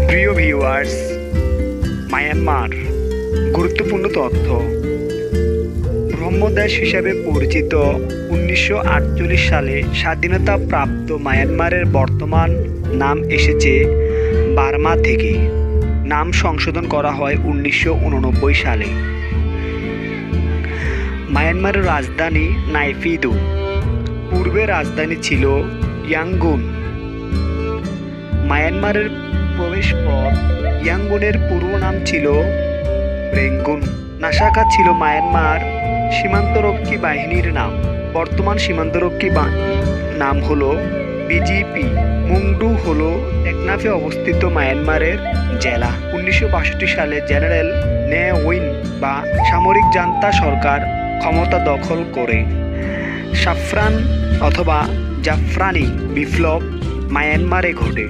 প্রিয় viewers, Myanmar গুরুত্বপূর্ণ তথ্য। ব্রহ্মদেশ হিসেবে পরিচিত 1948 সালে স্বাধীনতা প্রাপ্ত মায়ানমারের বর্তমান নাম এসেছে বার্মা থেকে। নাম সংশোধন করা হয় 1989 সালে। মায়ানমারের রাজধানী নাইপিদো। পূর্বে রাজধানী ছিল ইয়াঙ্গুন। মায়ানমারের প্রবেশপথ ইয়াঙ্গুনের পূর্ব নাম ছিল রেঙ্গুন। নাসাকা ছিল মায়ানমার সীমান্তরক্ষী বাহিনীর নাম। বর্তমান সীমান্তরক্ষী নাম হলো বিজিপি। মুংডু হলো টেকনাফে অবস্থিত মায়ানমারের জেলা। 1962 সালে জেনারেল নে উইন বা সামরিক জান্তা সরকার ক্ষমতা দখল করে। সাফরান অথবা জাফরানি বিপ্লব মায়ানমারে ঘটে।